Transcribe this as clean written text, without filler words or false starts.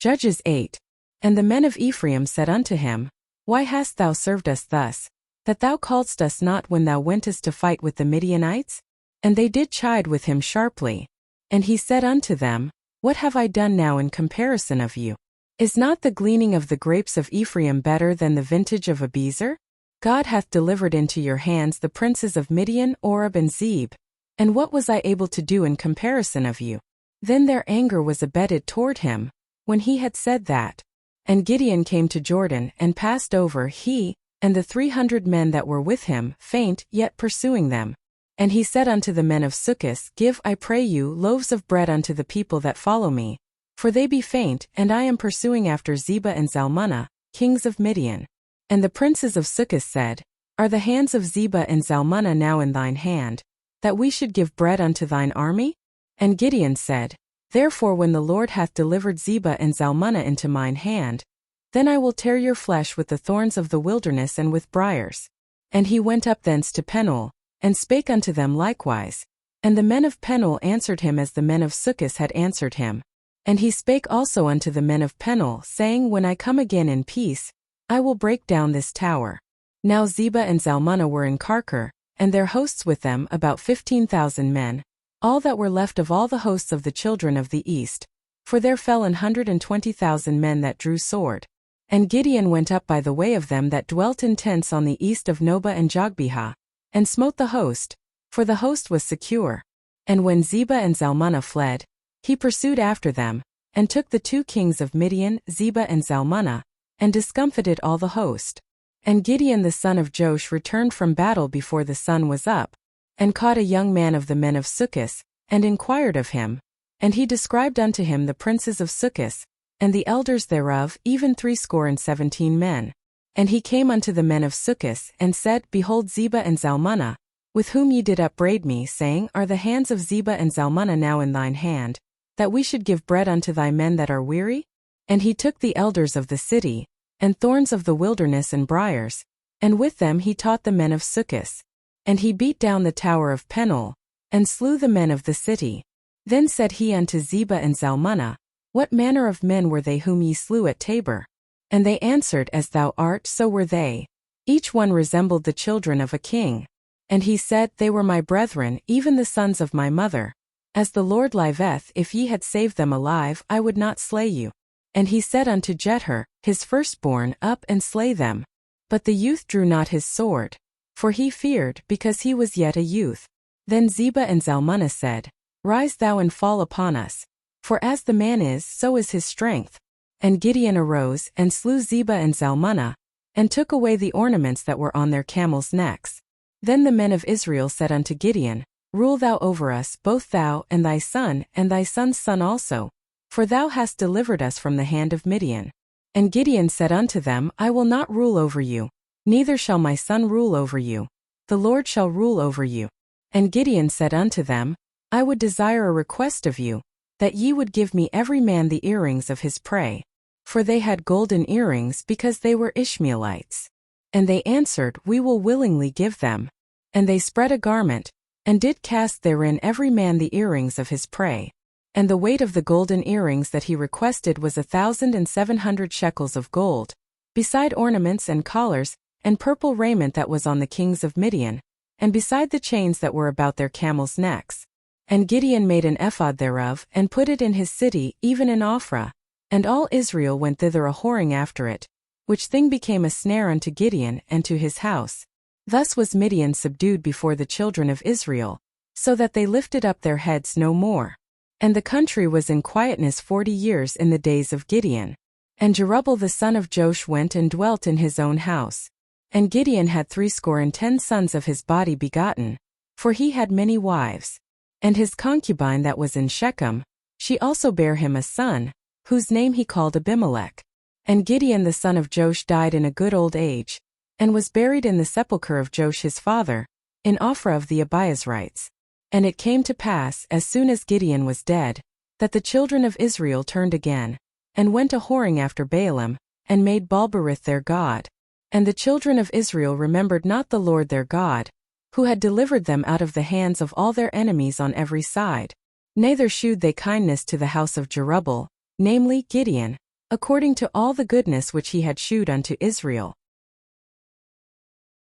Judges 8. And the men of Ephraim said unto him, Why hast thou served us thus, that thou calledst us not when thou wentest to fight with the Midianites? And they did chide with him sharply. And he said unto them, What have I done now in comparison of you? Is not the gleaning of the grapes of Ephraim better than the vintage of Abiezer? God hath delivered into your hands the princes of Midian, Oreb and Zeb. And what was I able to do in comparison of you? Then their anger was abated toward him, when he had said that. And Gideon came to Jordan, and passed over, he, and the 300 men that were with him, faint, yet pursuing them. And he said unto the men of Succoth, Give, I pray you, loaves of bread unto the people that follow me, for they be faint, and I am pursuing after Zebah and Zalmunna, kings of Midian. And the princes of Succoth said, Are the hands of Zebah and Zalmunna now in thine hand, that we should give bread unto thine army? And Gideon said, Therefore when the Lord hath delivered Zebah and Zalmunna into mine hand, then I will tear your flesh with the thorns of the wilderness and with briars. And he went up thence to Penuel, and spake unto them likewise. And the men of Penuel answered him as the men of Succoth had answered him. And he spake also unto the men of Penuel, saying, When I come again in peace, I will break down this tower. Now Zebah and Zalmunna were in Karkor, and their hosts with them about 15,000 men, all that were left of all the hosts of the children of the east, for there fell 120,000 men that drew sword. And Gideon went up by the way of them that dwelt in tents on the east of Nobah and Jogbehah, and smote the host, for the host was secure. And when Zebah and Zalmunna fled, he pursued after them, and took the 2 kings of Midian, Zebah and Zalmunna, and discomfited all the host. And Gideon the son of Joash returned from battle before the sun was up, and caught a young man of the men of Succoth, and inquired of him. And he described unto him the princes of Succoth, and the elders thereof, even 70 men. And he came unto the men of Succoth, and said, Behold Zebah and Zalmunna, with whom ye did upbraid me, saying, Are the hands of Zebah and Zalmunna now in thine hand, that we should give bread unto thy men that are weary? And he took the elders of the city, and thorns of the wilderness and briars, and with them he taught the men of Succoth. And he beat down the tower of Penuel, and slew the men of the city. Then said he unto Zebah and Zalmunna, What manner of men were they whom ye slew at Tabor? And they answered, As thou art, so were they. Each one resembled the children of a king. And he said, They were my brethren, even the sons of my mother. As the Lord liveth, if ye had saved them alive, I would not slay you. And he said unto Jether, his firstborn, Up and slay them. But the youth drew not his sword, for he feared, because he was yet a youth. Then Zebah and Zalmunna said, Rise thou and fall upon us. For as the man is, so is his strength. And Gideon arose, and slew Zebah and Zalmunna, and took away the ornaments that were on their camels' necks. Then the men of Israel said unto Gideon, Rule thou over us, both thou, and thy son's son also, for thou hast delivered us from the hand of Midian. And Gideon said unto them, I will not rule over you, neither shall my son rule over you. The Lord shall rule over you. And Gideon said unto them, I would desire a request of you, that ye would give me every man the earrings of his prey. For they had golden earrings because they were Ishmaelites. And they answered, We will willingly give them. And they spread a garment, and did cast therein every man the earrings of his prey. And the weight of the golden earrings that he requested was 1,700 shekels of gold, beside ornaments and collars, and purple raiment that was on the kings of Midian, and beside the chains that were about their camels' necks. And Gideon made an ephod thereof, and put it in his city, even in Ophrah. And all Israel went thither a-whoring after it, which thing became a snare unto Gideon and to his house. Thus was Midian subdued before the children of Israel, so that they lifted up their heads no more. And the country was in quietness 40 years in the days of Gideon. And Jerubbaal the son of Joash went and dwelt in his own house. And Gideon had 70 sons of his body begotten, for he had many wives. And his concubine that was in Shechem, she also bare him a son, whose name he called Abimelech. And Gideon the son of Joash died in a good old age, and was buried in the sepulchre of Joash his father, in Ophrah of the Abiezrites. And it came to pass, as soon as Gideon was dead, that the children of Israel turned again, and went a-whoring after Baalim, and made Baalberith their god. And the children of Israel remembered not the Lord their God, who had delivered them out of the hands of all their enemies on every side. Neither shewed they kindness to the house of Jerubbaal, namely Gideon, according to all the goodness which he had shewed unto Israel,